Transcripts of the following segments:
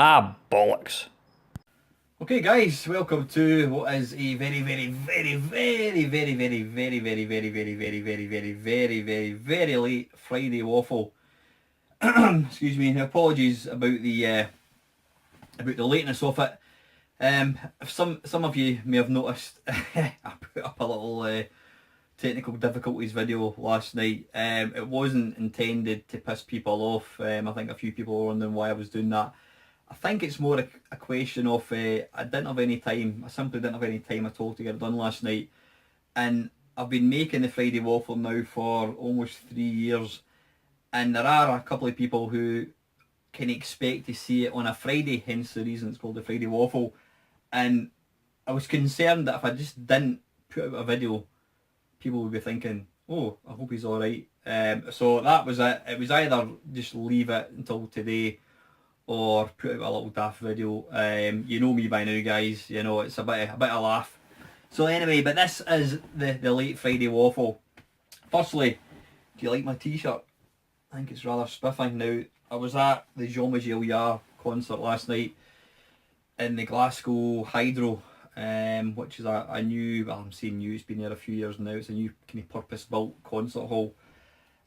Ah, bollocks. Okay guys, welcome to what is a very late Friday waffle. Excuse me, apologies about the lateness of it. If some of you may have noticed, I put up a little technical difficulties video last night. It wasn't intended to piss people off. I think a few people were wondering why I was doing that. I think it's more a question of I didn't have any time. I simply didn't have any time at all to get it done last night. And I've been making the Friday waffle now for almost 3 years. And there are a couple of people who can expect to see it on a Friday, hence the reason it's called the Friday waffle. And I was concerned that if I just didn't put out a video, people would be thinking, oh, I hope he's alright. So that was it. It was either just leave it until today or put out a little daft video. You know me by now, guys. You know it's a bit of laugh. So anyway, but this is the late Friday waffle. Firstly, do you like my t-shirt? I think it's rather spiffing. Now, I was at the Jean-Michel concert last night in the Glasgow Hydro, which is a new, well, I'm saying new, it's been there a few years now, it's a new kind of purpose-built concert hall.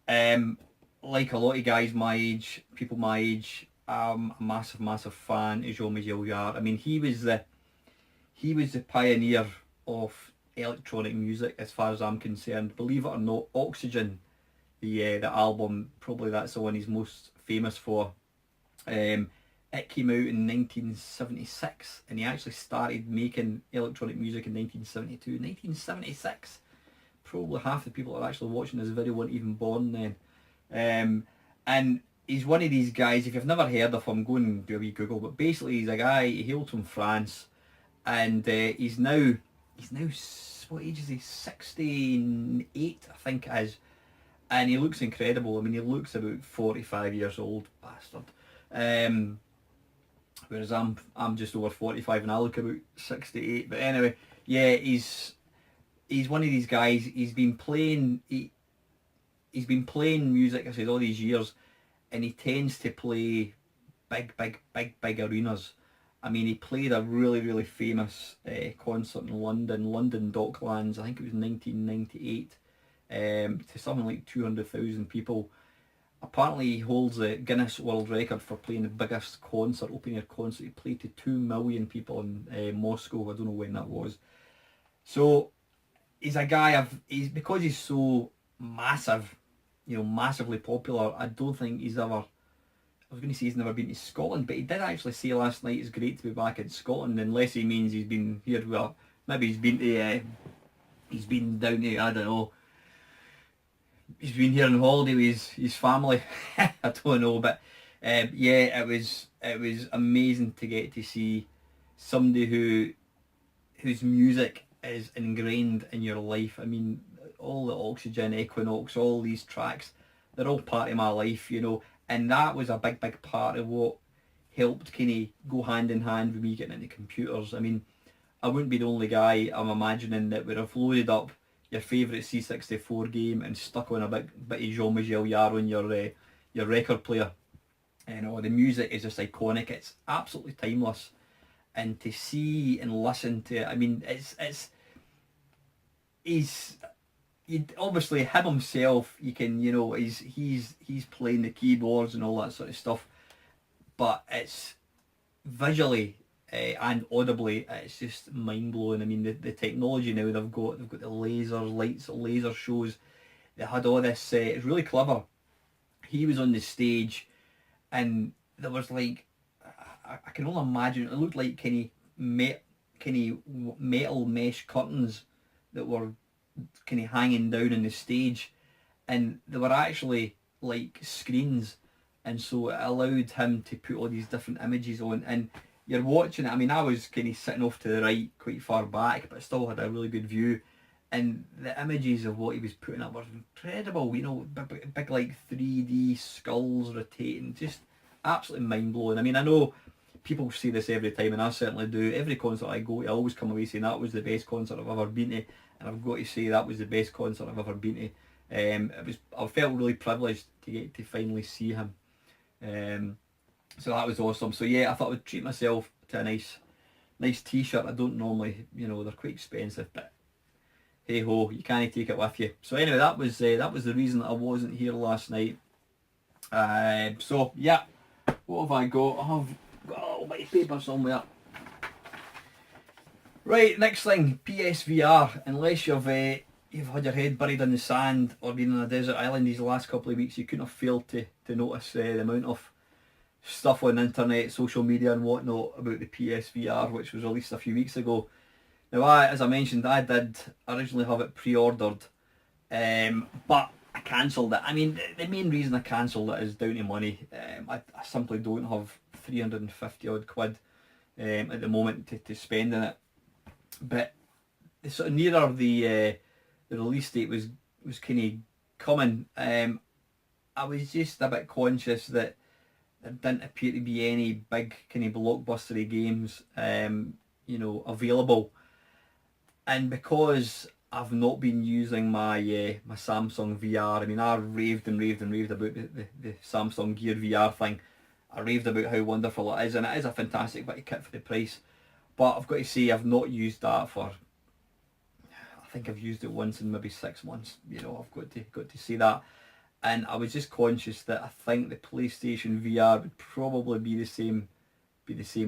Like a lot of guys my age, people my age, I'm a massive fan of Jean-Michel. I mean, he was the pioneer of electronic music as far as I'm concerned. Believe it or not, Oxygen, the album, probably that's the one he's most famous for. It came out in 1976 and he actually started making electronic music in 1972. 1976, probably half the people that are actually watching this video weren't even born then. And he's one of these guys, if you've never heard of him, go and do a wee Google, but basically he's a guy, he hails from France, and he's now, what age is he, 68 I think it is, and he looks incredible. I mean, he looks about 45 years old, bastard. Whereas I'm just over 45 and I look about 68. But anyway, yeah, he's one of these guys. He's been playing music, I said, all these years, and he tends to play big arenas. I mean, he played a really famous concert in London Docklands. I think it was 1998, to something like 200,000 people. Apparently he holds the Guinness World Record for playing the biggest concert, open air concert. He played to 2 million people in Moscow. I don't know when that was. So he's a guy, because he's so massive, massively popular, I don't think he's ever, I was going to say he's never been to Scotland, but he did actually say last night it's great to be back in Scotland, unless he means he's been here, well, maybe he's been down to, I don't know, he's been here on holiday with his family. I don't know, but yeah, it was amazing to get to see somebody whose music is ingrained in your life. I mean, all the Oxygen, Equinox, all these tracks, they're all part of my life, and that was a big part of what helped kind of go hand in hand with me getting into computers. I mean, I wouldn't be the only guy, I'm imagining, that would have loaded up your favourite C64 game and stuck on a bit of Jean-Michel on your record player. The music is just iconic. It's absolutely timeless, and to see and listen to it, I mean, he's obviously him himself. You can, he's playing the keyboards and all that sort of stuff, but it's visually and audibly, it's just mind blowing. I mean, the technology now they've got the laser shows. They had all this. It's really clever. He was on the stage, and there was like, I can only imagine. It looked like kind of metal mesh curtains that were kind of hanging down on the stage, and they were actually like screens, and so it allowed him to put all these different images on, and you're watching it. I mean, I was kind of sitting off to the right, quite far back, but still had a really good view. And the images of what he was putting up were incredible. Big like 3D skulls rotating, just absolutely mind blowing. I mean, I know people say this every time, and I certainly do. Every concert I go to, I always come away saying that was the best concert I've ever been to, and I've got to say that was the best concert I've ever been to. I felt really privileged to get to finally see him. So that was awesome. So yeah, I thought I would treat myself to a nice t-shirt. I don't normally, you know, they're quite expensive, but hey ho, you can't take it with you. So anyway, that was the reason that I wasn't here last night. So yeah, what have I got? I've got a little bit of paper somewhere. Right, next thing, PSVR. Unless you've had your head buried in the sand or been on a desert island these last couple of weeks, you couldn't have failed to notice the amount of stuff on the internet, social media and whatnot about the PSVR, which was released a few weeks ago. Now, as I mentioned, I did originally have it pre-ordered, but I cancelled it. I mean, the main reason I cancelled it is down to money. I simply don't have 350 odd quid at the moment to spend in it. But sort of nearer the release date was kind of coming, I was just a bit conscious that there didn't appear to be any big kind of blockbustery games, you know, available. And because I've not been using my my Samsung VR, I mean, I raved and raved and raved about the Samsung Gear VR thing. I raved about how wonderful it is, and it is a fantastic bit of kit for the price. But I've got to say, I've not used that for, I think I've used it once in maybe 6 months. You know, I've got to say that. And I was just conscious that I think the PlayStation VR would probably be the same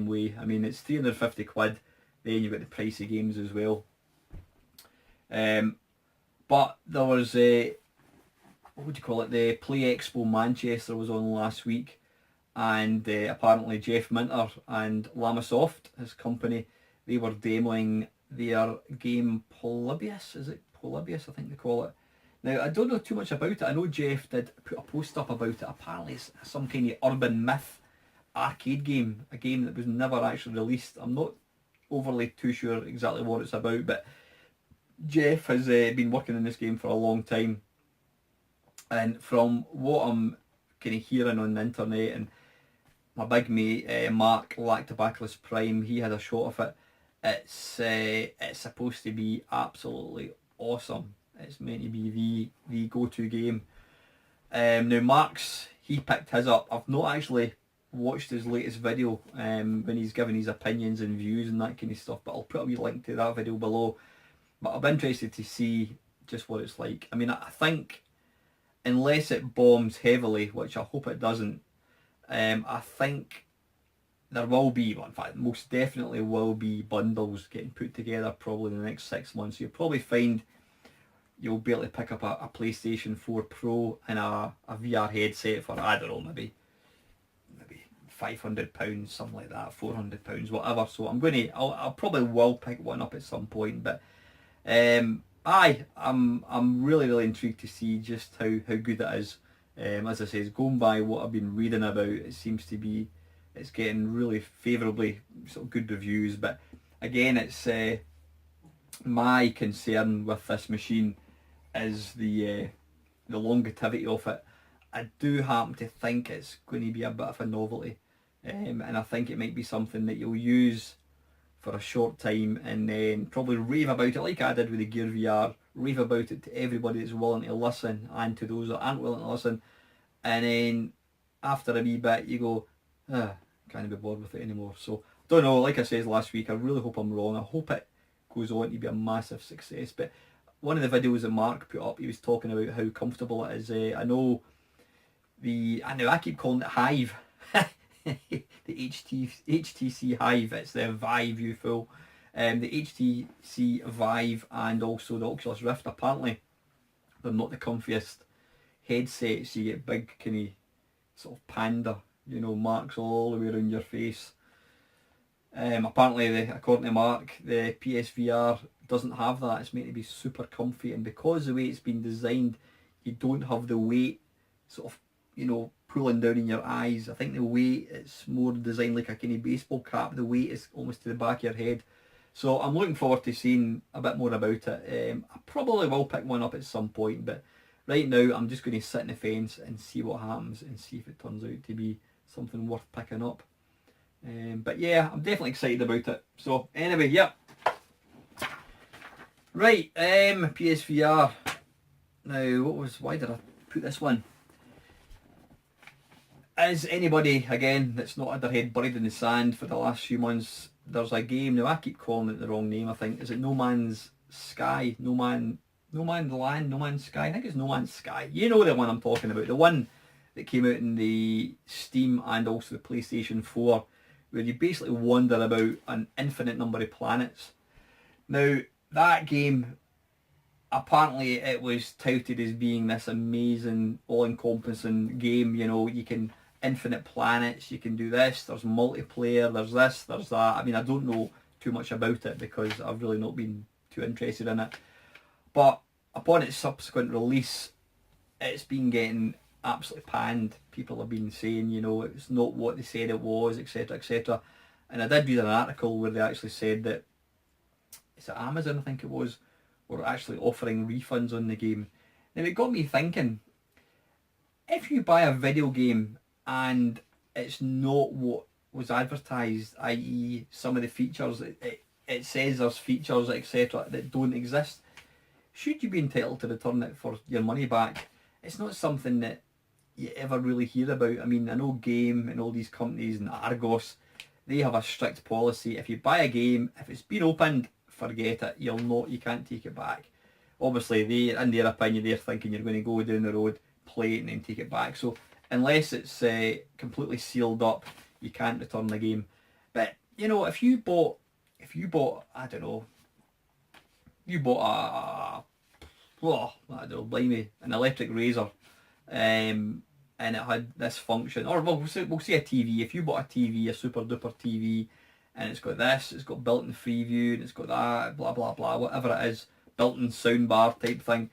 way. I mean, it's 350 quid. Then you've got the price of games as well. But there was what would you call it? The Play Expo Manchester was on last week, and apparently Jeff Minter and Lamasoft, his company, they were demoing their game Polybius. Is it Polybius? I think they call it. Now, I don't know too much about it. I know Jeff did put a post up about it. Apparently it's some kind of urban myth arcade game, a game that was never actually released. I'm not overly too sure exactly what it's about, but Jeff has been working in this game for a long time, and from what I'm kind of hearing on the internet, and my big mate Mark Lactobacillusprime, he had a shot of it. It's supposed to be absolutely awesome. It's meant to be the go-to game. Now Mark's, he picked his up. I've not actually watched his latest video when he's given his opinions and views and that kind of stuff, but I'll put a wee link to that video below. But I'm interested to see just what it's like. I mean, I think unless it bombs heavily, which I hope it doesn't, I think there will be, well, in fact, most definitely will be bundles getting put together probably in the next 6 months. You'll probably find you'll be able to pick up a PlayStation 4 Pro and a VR headset for, I don't know, maybe £500, something like that, £400, whatever. So I'll probably will pick one up at some point, but I'm really intrigued to see just how good it is. As I say, going by what I've been reading about, it seems to be, it's getting really favourably sort of good reviews. But again, it's my concern with this machine is the longevity of it. I do happen to think it's going to be a bit of a novelty, and I think it might be something that you'll use for a short time and then probably rave about it like I did with the Gear VR, rave about it to everybody that's willing to listen and to those that aren't willing to listen, and then after a wee bit you go, can't be bothered with it anymore. So don't know, like I said last week, I really hope I'm wrong. I hope it goes on to be a massive success. But one of the videos that Mark put up, he was talking about how comfortable it is. I know I keep calling it Hive. The HTC Hive, it's the Vive you fool. The HTC Vive and also the Oculus Rift, apparently they're not the comfiest headsets. You get big kind of sort of panda, you know, marks all the way around your face. Apparently, according to Mark, the PSVR doesn't have that. It's meant to be super comfy, and because the way it's been designed, you don't have the weight sort of, you know, pulling down in your eyes. I think the weight, it's more designed like a kind of baseball cap. The weight is almost to the back of your head. So I'm looking forward to seeing a bit more about it. I probably will pick one up at some point, but right now I'm just going to sit in the fence and see what happens and see if it turns out to be something worth picking up. But yeah, I'm definitely excited about it. So anyway, yeah. Right, PSVR. Now, why did I put this one? as anybody, again, that's not had their head buried in the sand for the last few months, there's a game, now I keep calling it the wrong name, I think. Is it No Man's Sky? No Man's Land? No Man's Sky? I think it's No Man's Sky. You know the one I'm talking about. The one that came out in the Steam and also the PlayStation 4, where you basically wander about an infinite number of planets. Now, that game, apparently it was touted as being this amazing, all-encompassing game. You know, you can infinite planets, you can do this, there's multiplayer, there's this, there's that. I mean, I don't know too much about it because I've really not been too interested in it. But upon its subsequent release, it's been getting absolutely panned. People have been saying, you know, it's not what they said it was, etc., etc. And I did read an article where they actually said that, is it Amazon, I think it was, were actually offering refunds on the game. Now it got me thinking, if you buy a video game and it's not what was advertised, i.e. some of the features, it says there's features, etc., that don't exist, should you be entitled to return it for your money back? It's not something that you ever really hear about. I mean, I know Game and all these companies and Argos, they have a strict policy. If you buy a game, if it's been opened, forget it. You can't take it back. Obviously, in their opinion, they're thinking you're going to go down the road, play it and then take it back. So unless it's completely sealed up, you can't return the game. But you know, if you bought, I don't know, you bought I don't know, blimey, an electric razor, and it had this function, or we'll say a TV. If you bought a TV, a super duper TV, and it's got this, it's got built-in Freeview, and it's got that, blah blah blah, whatever it is, built-in soundbar type thing,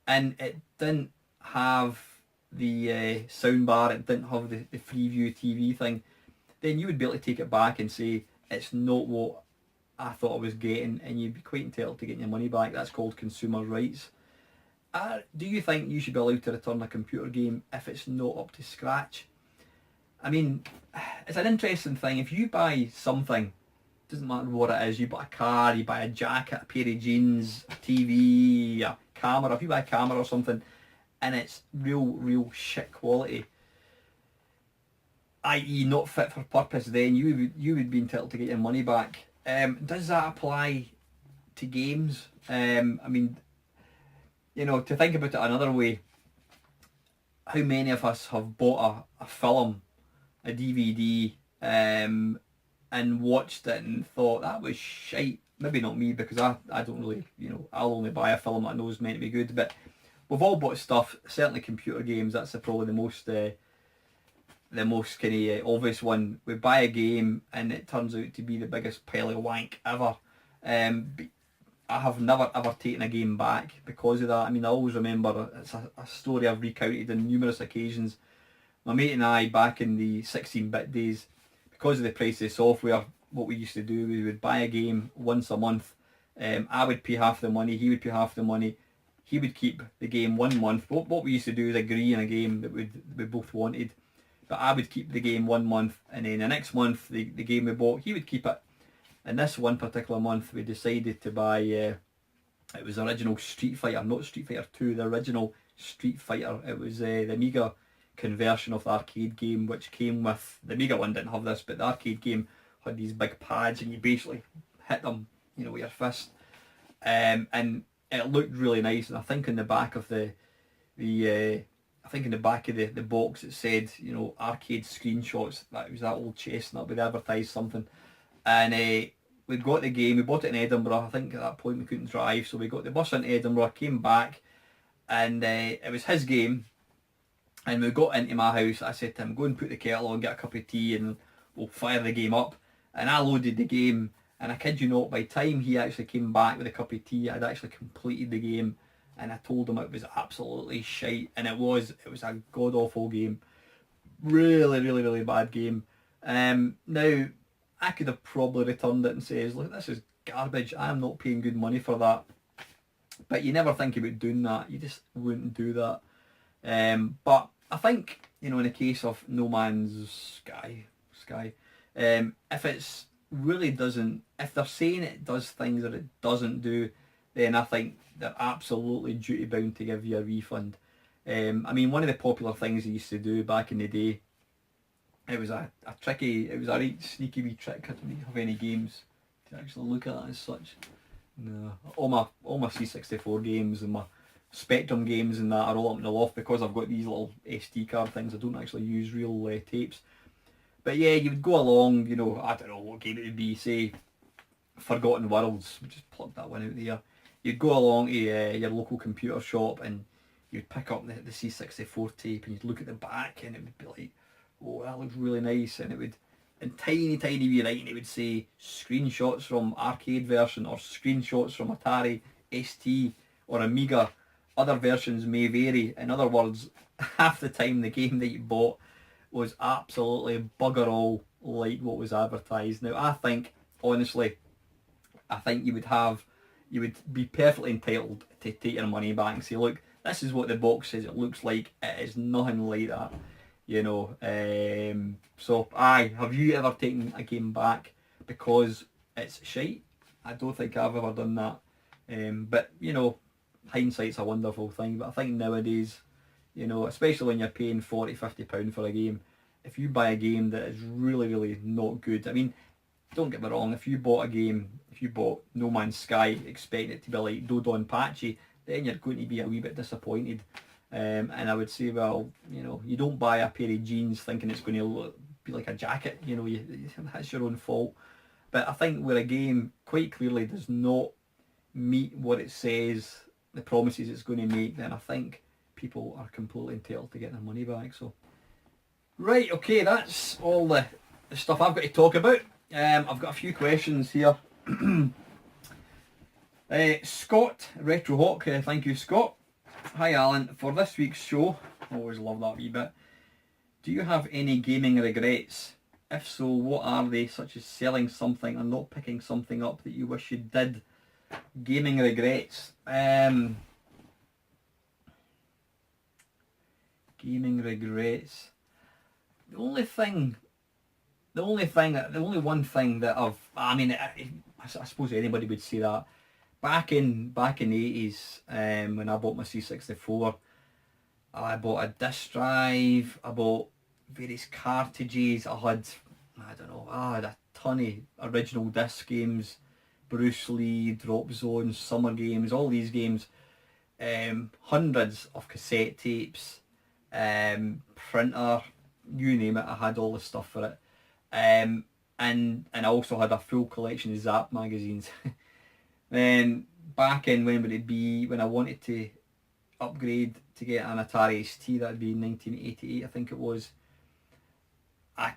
and it didn't have the soundbar, it didn't have the Freeview TV thing, then you would be able to take it back and say it's not what I thought I was getting, and you'd be quite entitled to getting your money back. That's called consumer rights. Do you think you should be allowed to return a computer game if it's not up to scratch? I mean, it's an interesting thing. If you buy something, doesn't matter what it is, you buy a car, you buy a jacket, a pair of jeans, a TV, a camera, if you buy a camera or something, and it's real shit quality, i.e. not fit for purpose, then you would be entitled to get your money back. Does that apply to games? I mean, you know, to think about it another way, how many of us have bought a film, a DVD, and watched it and thought that was shite? Maybe not me, because I don't really, you know, I'll only buy a film that I know is meant to be good. But we've all bought stuff, certainly computer games, that's probably the most kind of obvious one. We buy a game and it turns out to be the biggest pile of wank ever. But I have never ever taken a game back because of that. I mean, I always remember, it's a story I've recounted on numerous occasions. My mate and I, back in the 16-bit days, because of the price of the software, what we used to do, we would buy a game once a month. I would pay half the money, he would pay half the money. He would keep the game 1 month. What we used to do is agree on a game that we both wanted. But I would keep the game 1 month, and then the next month, the game we bought, he would keep it. And this one particular month, we decided to buy, it was the original Street Fighter, not Street Fighter 2, the original Street Fighter. It was the Amiga conversion of the arcade game, which came with, the Amiga one didn't have this, but the arcade game had these big pads, and you basically hit them, you know, with your fist. And it looked really nice, and I think in the back of the box it said, you know, arcade screenshots. That was that old chestnut, we'd advertised something. And we got the game, we bought it in Edinburgh. I think at that point we couldn't drive, so we got the bus into Edinburgh, came back, and it was his game. And we got into my house, I said to him, go and put the kettle on, get a cup of tea, and we'll fire the game up. And I loaded the game, and I kid you not, by the time he actually came back with a cup of tea, I'd actually completed the game. And I told him it was absolutely shite, and it was a god awful game, really bad game. Now I could have probably returned it and says, look, this is garbage, I am not paying good money for that. But you never think about doing that, you just wouldn't do that. But I think, you know, in the case of No Man's Sky, if it's really doesn't, if they're saying it does things that it doesn't do, then I think they're absolutely duty bound to give you a refund. I mean, one of the popular things they used to do back in the day It was a tricky, it was a right sneaky wee trick. I don't have any games to actually look at as such. No, all my C64 games and my Spectrum games and that are all up in the loft because I've got these little SD card things. I don't actually use real tapes. But yeah, you would go along, you know, I don't know what game it would be, say Forgotten Worlds, we just plug that one out there. You'd go along to your local computer shop and you'd pick up the C64 tape and you'd look at the back and it would be like, oh, that looks really nice, and it would, in tiny wee writing, it would say screenshots from arcade version or screenshots from Atari ST or Amiga. Other versions may vary. In other words, half the time the game that you bought was absolutely bugger all like what was advertised. Now I think, honestly, I think you would be perfectly entitled to take your money back and say, look, this is what the box says it looks like. It is nothing like that, you know. So have you ever taken a game back because it's shite? I don't think I've ever done that. But you know, hindsight's a wonderful thing. But I think nowadays, you know, especially when you're paying £40-50 for a game, if you buy a game that is really not good, I mean, don't get me wrong, if you bought No Man's Sky expecting it to be like Dodon Patchy, then you're going to be a wee bit disappointed. And I would say, well, you know, you don't buy a pair of jeans thinking it's going to be like a jacket, you know, that's your own fault. But I think where a game quite clearly does not meet what it says, the promises it's going to make, then I think people are completely entitled to get their money back. So, right, okay, that's all the stuff I've got to talk about. I've got a few questions here. Scott Retrohawk, thank you, Scott. Hi Alan, for this week's show, I always love that wee bit. Do you have any gaming regrets? If so, what are they, such as selling something and not picking something up that you wish you did? Gaming regrets. Gaming regrets. The only one thing that I suppose anybody would say that. Back in the 80s, when I bought my C64, I bought a disc drive, I bought various cartridges, I had a ton of original disc games, Bruce Lee, Drop Zone, Summer Games, all these games, hundreds of cassette tapes, printer, you name it, I had all the stuff for it. And I also had a full collection of Zap magazines. Then back in when I wanted to upgrade to get an Atari ST, that'd be 1988 I think it was. I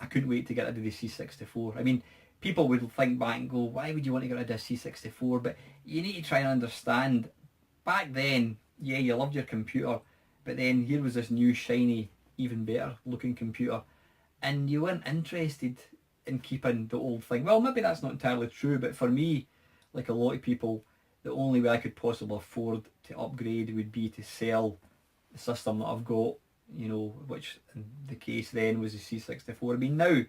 couldn't wait to get rid of the C64. I mean, people would think back and go, why would you want to get rid of a C64? But you need to try and understand, back then, yeah, you loved your computer, but then here was this new shiny, even better looking computer, and you weren't interested in keeping the old thing. Well, maybe that's not entirely true, but for me, like a lot of people, the only way I could possibly afford to upgrade would be to sell the system that I've got, you know, which in the case then was the C64. I mean, now,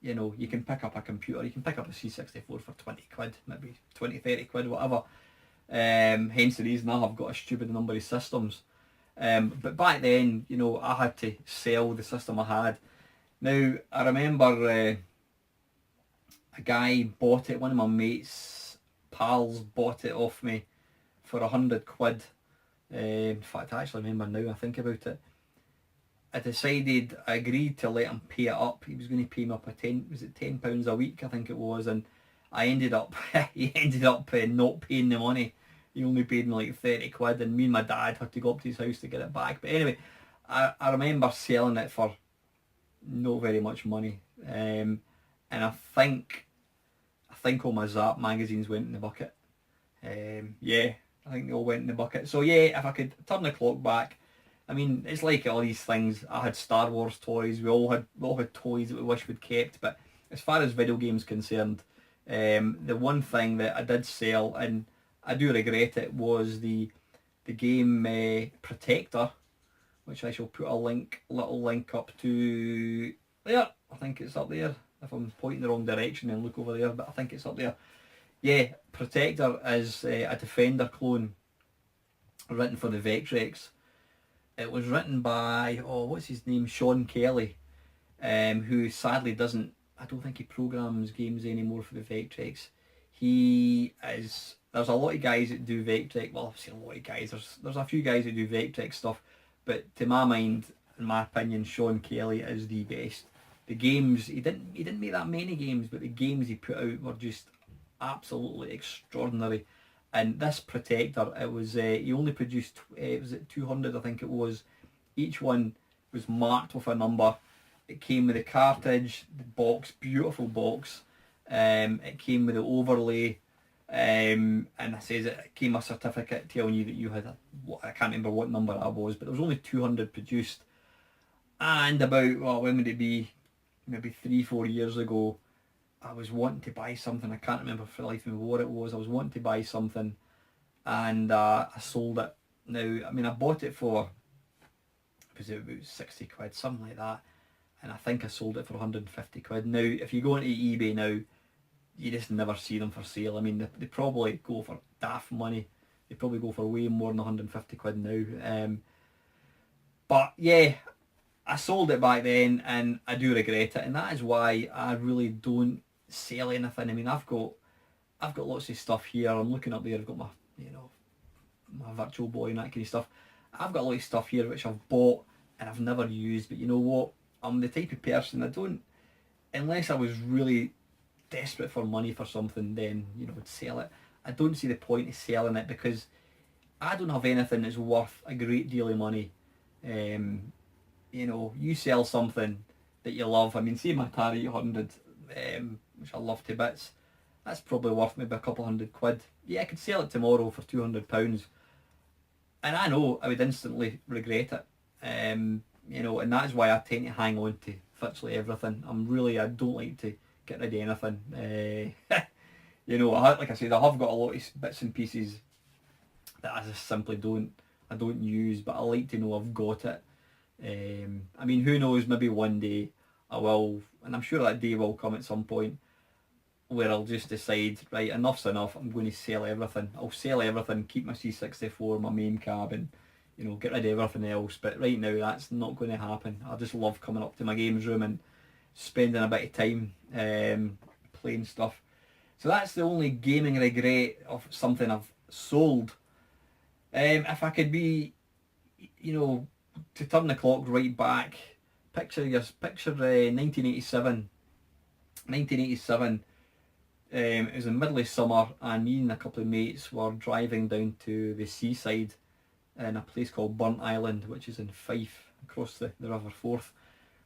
you know, you can pick up a computer, you can pick up a C64 for 20 quid, maybe 20, 30 quid, whatever. Hence the reason I have got a stupid number of systems. But back then, you know, I had to sell the system I had. Now, I remember a guy bought it, one of my mates' pals bought it off me for 100 quid. In fact, I actually remember now I think about it. I agreed to let him pay it up. He was going to pay me up £10 a week, I think it was, and he ended up not paying the money. He only paid me like 30 quid, and me and my dad had to go up to his house to get it back. But anyway, I remember selling it for not very much money, and I think all my Zap magazines went in the bucket. Yeah, I think they all went in the bucket. So yeah, if I could turn the clock back, I mean, it's like all these things. I had Star Wars toys. We all had toys that we wish we'd kept. But as far as video games concerned, the one thing that I did sell, and I do regret it, was the game Protector, which I shall put a little link up to there. I think it's up there. If I'm pointing the wrong direction, then look over there. But I think it's up there. Yeah, Protector is a Defender clone written for the Vectrex. It was written by, what's his name, Sean Kelly. who sadly doesn't, I don't think he programs games anymore for the Vectrex. He is, there's a lot of guys that do Vectrex, well I've seen a lot of guys, there's a few guys that do Vectrex stuff, but to my mind, in my opinion, Sean Kelly is the best. The games, he didn't make that many games, but the games he put out were just absolutely extraordinary. And this Protector, it was he only produced was it 200, I think it was. Each one was marked with a number. It came with a cartridge, the box, beautiful box. It came with the overlay, and it says it came a certificate telling you that you had I can't remember what number that was, but there was only 200 produced. And about, well, when would it be? Maybe 3-4 years ago, I was wanting to buy something. I can't remember for the life of me what it was. I was wanting to buy something, and I sold it. Now, I mean, I bought it for, was it about 60 quid, something like that, and I think I sold it for 150 quid. Now, if you go into eBay now, you just never see them for sale. I mean, they probably go for daft money. They probably go for way more than 150 quid now. But yeah, I sold it back then, and I do regret it, and that is why I really don't sell anything. I mean, I've got lots of stuff here. I'm looking up there. I've got my, my Virtual Boy and that kind of stuff. I've got a lot of stuff here which I've bought and I've never used. But you know what? I'm the type of person, I don't, unless I was really desperate for money for something, then would sell it. I don't see the point of selling it because I don't have anything that's worth a great deal of money. You sell something that you love. I mean, see my Atari 800, which I love to bits. That's probably worth maybe a couple £100. Yeah, I could sell it tomorrow for £200, and I know I would instantly regret it. And that's why I tend to hang on to virtually everything. I don't like to get rid of anything. Like I said, I have got a lot of bits and pieces that I just simply I don't use, but I like to know I've got it. I mean, who knows, maybe one day I will, and I'm sure that day will come at some point, where I'll just decide, right, enough's enough, I'm going to sell everything. I'll sell everything, keep my C64, my main cab, and get rid of everything else. But right now that's not going to happen. I just love coming up to my games room and spending a bit of time playing stuff. So that's the only gaming regret of something I've sold. If I could be, to turn the clock right back, picture 1987. 1987. It was in the middle of summer, and me and a couple of mates were driving down to the seaside in a place called Burnt Island, which is in Fife, across the River Forth.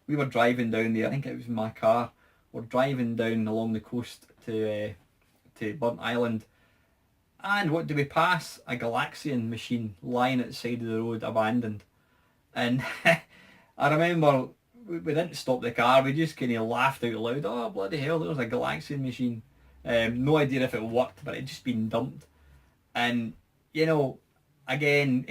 We were driving down there. I think it was in my car. We're driving down along the coast to Burnt Island, and what do we pass? A Galaxian machine lying at the side of the road, abandoned. And I remember we didn't stop the car. We just kind of laughed out loud. Oh bloody hell! There was a Galaxian machine. No idea if it worked, but it had just been dumped. And again,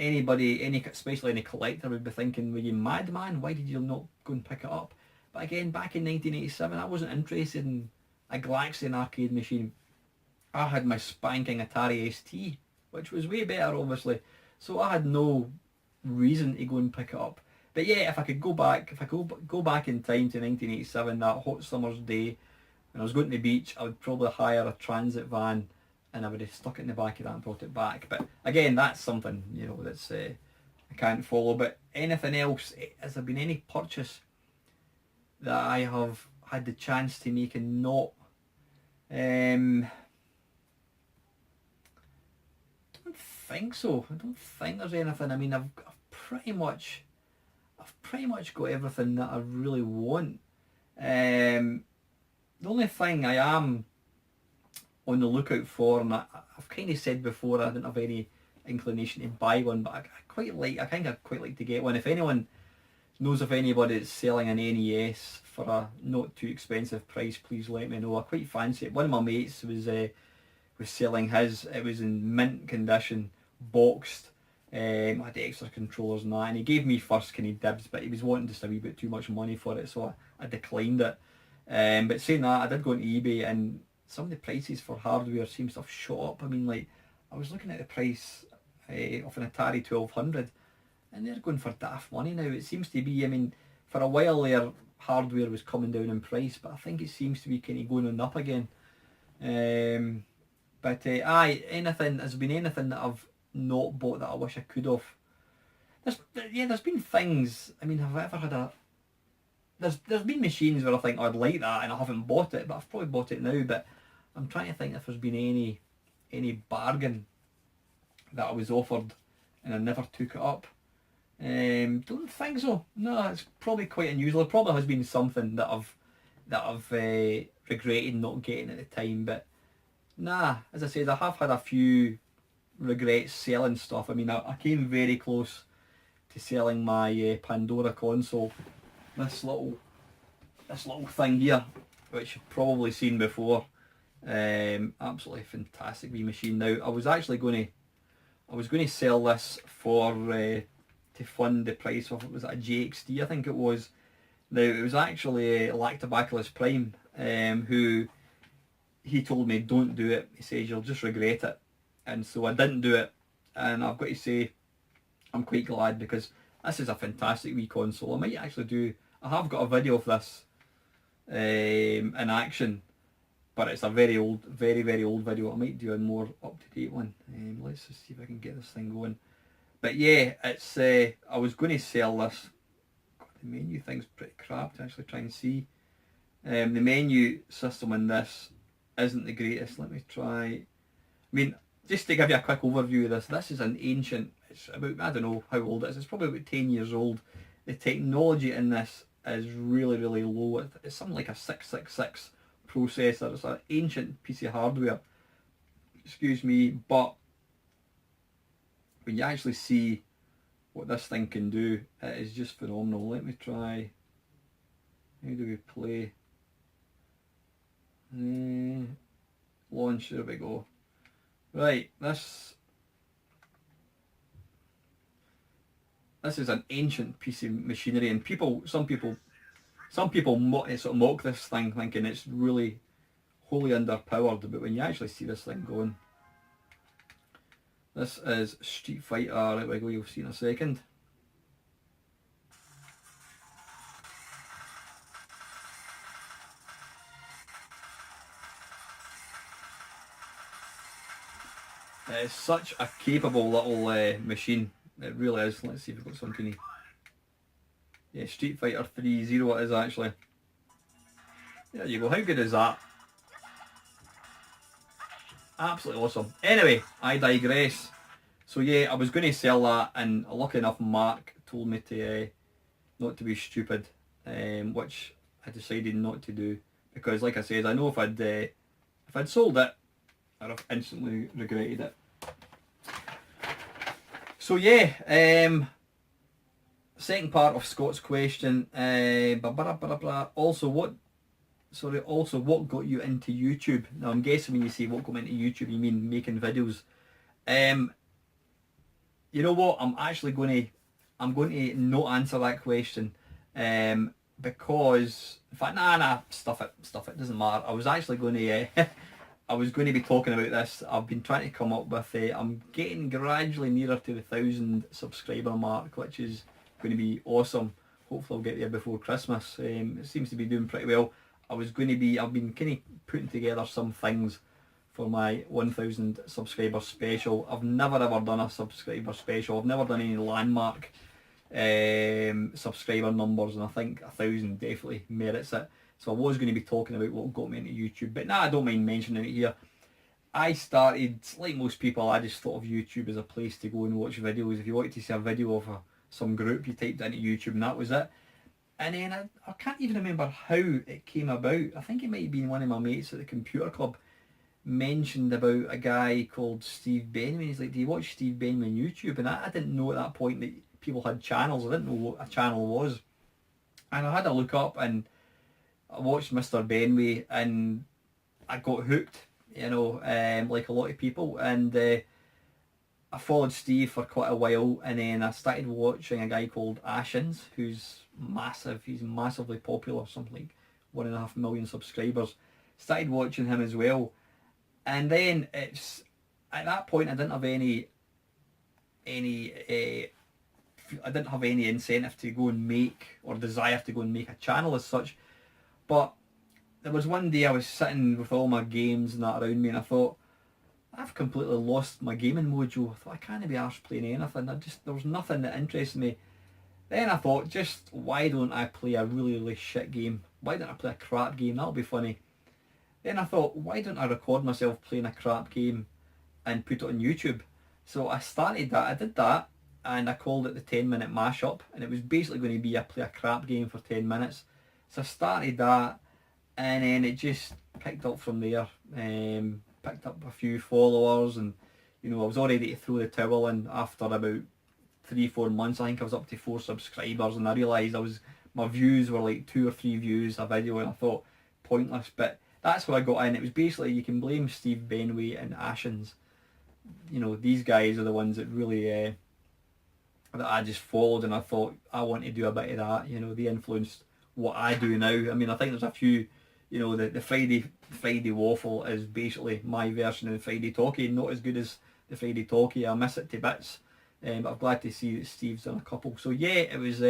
especially any collector would be thinking, were you mad, man? Why did you not go and pick it up? But again, back in 1987, I wasn't interested in a Galaxian arcade machine. I had my spanking Atari ST, which was way better, obviously. So I had no reason to go and pick it up. But yeah, if I could go back in time to 1987, that hot summer's day, when I was going to the beach, I would probably hire a transit van, and I would have stuck it in the back of that and brought it back. But again, that's something that's I can't follow. But anything else? Has there been any purchase that I have had the chance to make and not? I don't think so. I don't think there's anything. I mean, I've pretty much got everything that I really want. The only thing I am on the lookout for, and I've kind of said before, I didn't have any inclination to buy one, but I think I'd quite like to get one. If anyone knows of anybody that's selling an NES for a not too expensive price, please let me know. I quite fancy it. One of my mates was selling his. It was in mint condition, boxed. Had the extra controllers and that, and he gave me first kind of dibs, but he was wanting just a wee bit too much money for it, so I declined it. But saying that, I did go on eBay, and some of the prices for hardware seems to have shot up. I mean, like, I was looking at the price of an Atari 1200, and they're going for daft money now. It seems to be, I mean, for a while there, hardware was coming down in price, but I think it seems to be kind of going on up again. But aye, there's been anything that I've not bought that I wish I could have. There's been things. I mean, have I ever had a? There's been machines where I think, oh, I'd like that, and I haven't bought it, but I've probably bought it now. But I'm trying to think if there's been any bargain that I was offered and I never took it up. Don't think so. No, it's probably quite unusual. There probably has been something that I've regretted not getting at the time, but nah. As I said, I have had a few regrets selling stuff. I mean, I came very close to selling my Pandora console. This little thing here, which you've probably seen before. Absolutely fantastic wee machine. Now I was going to sell this for to fund the price of, was it a JXD, I think it was. Now it was actually Lactobacillusprime, who he told me don't do it. He says you'll just regret it, and so I didn't do it. And I've got to say, I'm quite glad, because this is a fantastic wee console. I might actually I have got a video of this in action, but it's a very old, very old video. I might do a more up-to-date one. Let's just see if I can get this thing going. But yeah, it's I was going to sell this. God, the menu thing's pretty crap to actually try and see. The menu system in this isn't the greatest. Let me try. I mean, just to give you a quick overview of this is an ancient, it's about, I don't know how old it is, it's probably about 10 years old. The technology in this is really low. It's something like a 666 processor. It's an ancient piece of hardware, excuse me, but when you actually see what this thing can do, it is just phenomenal. Let me try, how do we play? Launch, there we go. Right, this is an ancient piece of machinery, and some people sort of mock this thing, thinking it's really wholly underpowered. But when you actually see this thing going, this is Street Fighter. There we go. You'll see in a second. It's such a capable little machine. It really is. Let's see if we've got something. Yeah, Street Fighter 3.0 it is actually. There you go. How good is that? Absolutely awesome. Anyway, I digress. So yeah, I was going to sell that, and lucky enough Mark told me to not to be stupid, which I decided not to do, because like I said, I know if I'd sold it, I'd have instantly regretted it. So yeah, second part of Scott's question. Also, what got you into YouTube? Now I'm guessing when you say what got me into YouTube, you mean making videos. You know what? I'm going to not answer that question, because in fact, nah, stuff it. Doesn't matter. I was actually going to. I was going to be talking about this. I've been trying to come up with. I'm getting gradually nearer to the 1,000 subscriber mark, which is going to be awesome. Hopefully I'll get there before Christmas. It seems to be doing pretty well. I've been kind of putting together some things for my 1,000 subscriber special. I've never ever done a subscriber special. I've never done any landmark subscriber numbers, and I think 1,000 definitely merits it. So I was going to be talking about what got me into YouTube, but nah, I don't mind mentioning it here. I started, like most people, I just thought of YouTube as a place to go and watch videos. If you wanted to see a video of some group, you typed into YouTube and that was it. And then I can't even remember how it came about. I think it might have been one of my mates at the computer club mentioned about a guy called Steve Benjamin. He's like, do you watch Steve Benjamin YouTube? And I didn't know at that point that people had channels. I didn't know what a channel was. And I had a look up and I watched Mr. Benway and I got hooked, you know, like a lot of people. And I followed Steve for quite a while, and then I started watching a guy called Ashens, who's massive. He's massively popular, something like 1.5 million subscribers. Started watching him as well. And then it's at that point I didn't have any I didn't have any incentive to go and make, or desire to go and make a channel as such. But there was one day I was sitting with all my games and that around me, and I thought, I've completely lost my gaming mojo. I thought, I can't be arsed playing anything. There was nothing that interested me. Then I thought, just why don't I play a really shit game? Why don't I play a crap game? That'll be funny. Then I thought, why don't I record myself playing a crap game and put it on YouTube? So I started that. I did that, and I called it the 10-minute mashup, and it was basically going to be I play a crap game for 10 minutes. So I started that, and then it just picked up from there. Picked up a few followers, and I was all ready to throw the towel in after about 3-4 months. I think I was up to 4 subscribers, and I realised my views were like 2 or 3 views a video, and I thought, pointless. But that's what I got in. It was basically, you can blame Steve Benway and Ashens. These guys are the ones that really that I just followed, and I thought, I want to do a bit of that. They influenced what I do now. I mean, I think there's a few, the Friday Waffle is basically my version of Friday Talkie. Not as good as the Friday Talkie. I miss it to bits. But I'm glad to see that Steve's done a couple. So yeah, it was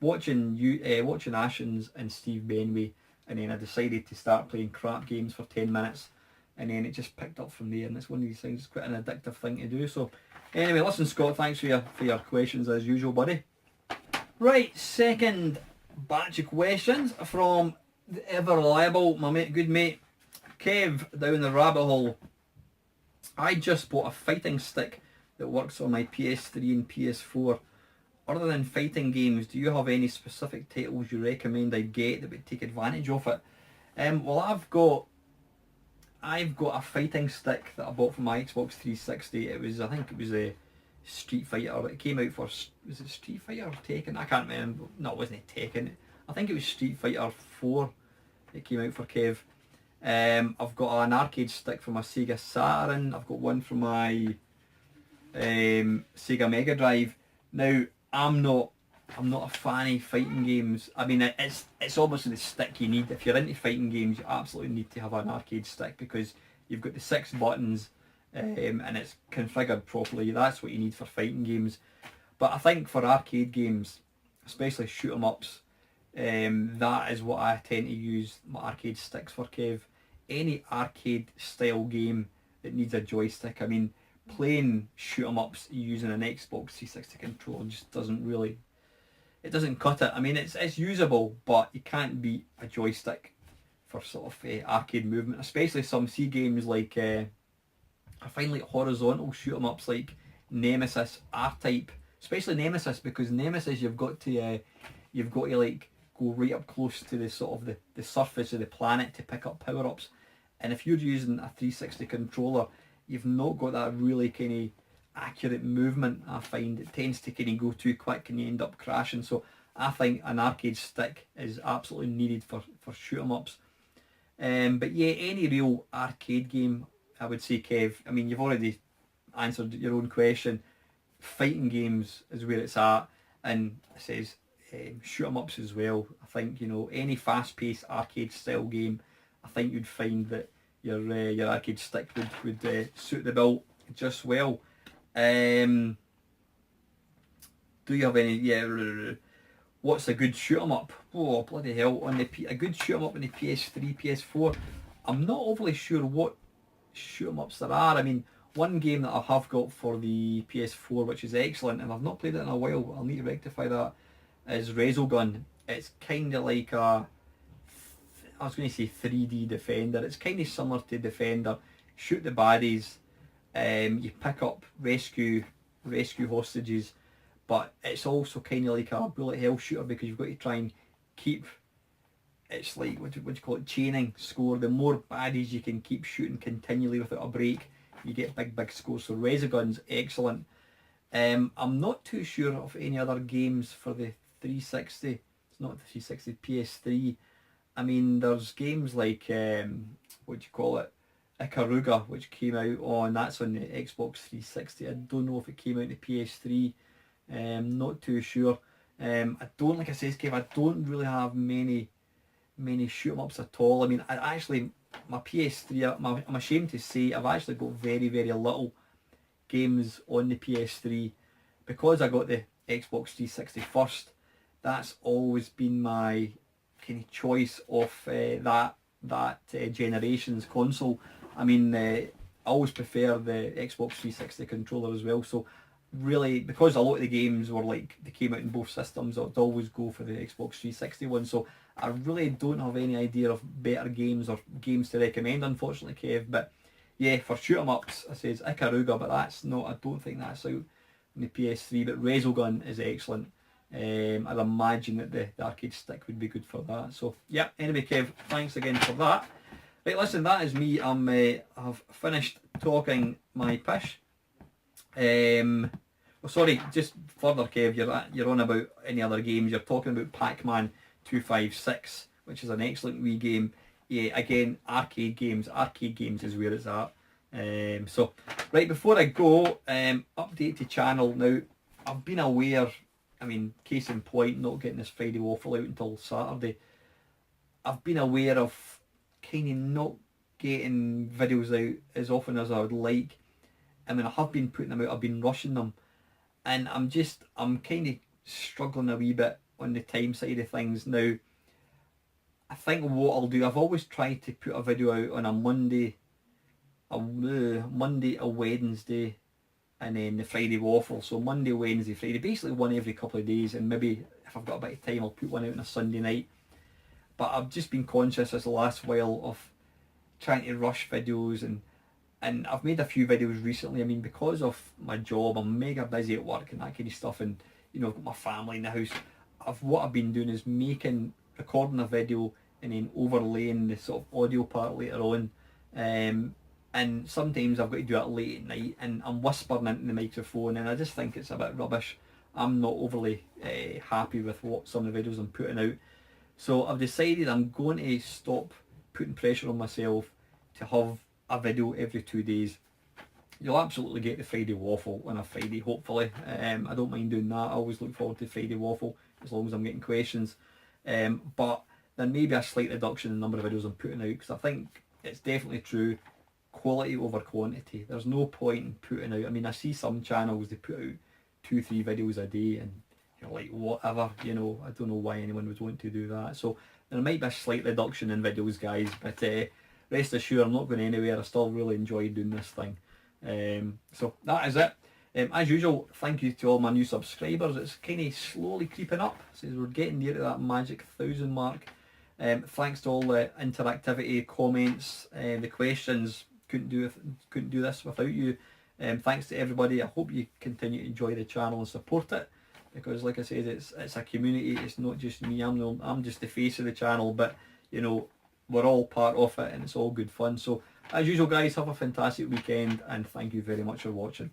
watching Ashens and Steve Benway, and then I decided to start playing crap games for 10 minutes, and then it just picked up from there. And it's one of these things. It's quite an addictive thing to do. So anyway, listen, Scott, thanks for your questions as usual, buddy. Right, second batch of questions from the ever reliable, my good mate Kev down the rabbit hole. I just bought a fighting stick that works on my PS3 and PS4. Other than fighting games, do you have any specific titles you recommend I get that would take advantage of it? Well, I've got a fighting stick that I bought for my Xbox 360. I think it was a Street Fighter. It came out for, was it Street Fighter or Tekken? I can't remember. No, it wasn't Tekken. I think it was Street Fighter 4. It came out for Kev. I've got an arcade stick for my Sega Saturn. I've got one for my Sega Mega Drive. Now, I'm not a fan of fighting games. I mean, it's obviously the stick you need. If you're into fighting games, you absolutely need to have an arcade stick, because you've got the 6 buttons and it's configured properly. That's what you need for fighting games. But I think for arcade games, especially shoot 'em ups, that is what I tend to use my arcade sticks for, Kev. Any arcade style game that needs a joystick. I mean, playing shoot 'em ups using an Xbox 360 controller just doesn't cut it. I mean, it's usable, but you can't beat a joystick for sort of arcade movement, especially some C games like I find like horizontal shoot 'em ups like Nemesis, R-Type, especially Nemesis, because Nemesis you've got to like go right up close to the sort of the surface of the planet to pick up power ups, and if you're using a 360 controller, you've not got that really kind of accurate movement. I find it tends to kind of go too quick and you end up crashing. So I think an arcade stick is absolutely needed for shoot 'em ups. But yeah, any real arcade game, I would say, Kev. I mean, you've already answered your own question. Fighting games is where it's at, and it says shoot 'em ups as well. I think any fast-paced arcade style game, I think you'd find that your arcade stick would suit the bill just well. Do you have any? Yeah. What's a good shoot 'em up? Oh bloody hell! A good shoot 'em up on the PS3, PS4. I'm not overly sure what shoot 'em ups there are. I mean, one game that I have got for the PS4, which is excellent, and I've not played it in a while. I'll need to rectify that. Is Resogun. It's kind of like I was going to say 3D Defender. It's kind of similar to Defender. Shoot the baddies. You pick up rescue hostages, but it's also kind of like a bullet hell shooter, because you've got to try and keep. It's like what do you call it? Chaining score. The more baddies you can keep shooting continually without a break, you get big scores. So Resogun's excellent. I'm not too sure of any other games for the 360. It's not the 360, PS3. I mean, there's games like what do you call it? Ikaruga, which came out that's on the Xbox 360. I don't know if it came out on the PS3. Not too sure. I don't, like I said, Kev, I don't really have many shoot 'em ups at all. I mean, my PS3, I'm ashamed to say, I've actually got very little games on the PS3, because I got the Xbox 360 first. That's always been my kind of choice of that generation's console. I mean, I always prefer the Xbox 360 controller as well. So really, because a lot of the games were like, they came out in both systems, I'd always go for the Xbox 360 one. So I really don't have any idea of better games or games to recommend, unfortunately, Kev. But yeah, for shoot 'em ups, I says Ikaruga, but that's not, I don't think that's out on the PS3. But Resogun is excellent. I'd imagine that the arcade stick would be good for that. So yeah, anyway, Kev, thanks again for that. Right, listen, that is me. I've finished talking my pish. Well, sorry, just further, Kev, you're on about any other games. You're talking about Pac-Man 256, which is an excellent Wii game. Yeah, again, arcade games. Arcade games is where it's at. So, right, before I go, update to channel. Now, I've been aware, I mean, case in point, not getting this Friday Waffle out until Saturday. I've been aware of kind of not getting videos out as often as I would like. I mean, I have been putting them out, I've been rushing them. And I'm kind of struggling a wee bit on the time side of things. Now, I think what I'll do, I've always tried to put a video out on a Monday, a Wednesday, and then the Friday Waffle. So Monday, Wednesday, Friday, basically one every couple of days, and maybe if I've got a bit of time I'll put one out on a Sunday night. But I've just been conscious this last while of trying to rush videos, and I've made a few videos recently. I mean, because of my job, I'm mega busy at work and that kind of stuff, and you know, I've got my family in the house. What I've been doing is recording a video and then overlaying the sort of audio part later on. And sometimes I've got to do it late at night, and I'm whispering into the microphone, and I just think it's a bit rubbish. I'm not overly happy with what some of the videos I'm putting out. So I've decided I'm going to stop putting pressure on myself to have a video every 2 days. You'll absolutely get the Friday Waffle on a Friday, hopefully. I don't mind doing that. I always look forward to Friday Waffle as long as I'm getting questions. But there may be a slight reduction in the number of videos I'm putting out, because I think it's definitely true, quality over quantity. There's no point in putting out, I mean, I see some channels, they put out 2-3 videos a day, and you're like, whatever, you know, I don't know why anyone would want to do that. So there might be a slight reduction in videos, guys, but rest assured I'm not going anywhere. I still really enjoy doing this thing. So that is it. As usual, thank you to all my new subscribers. It's kind of slowly creeping up. So we're getting near to that magic 1,000 mark. Thanks to all the interactivity, comments, the questions. Couldn't do this without you. Thanks to everybody. I hope you continue to enjoy the channel and support it, because like I said, it's a community. It's not just me. I'm just the face of the channel, but you know, we're all part of it, and it's all good fun. So as usual, guys, have a fantastic weekend, and thank you very much for watching.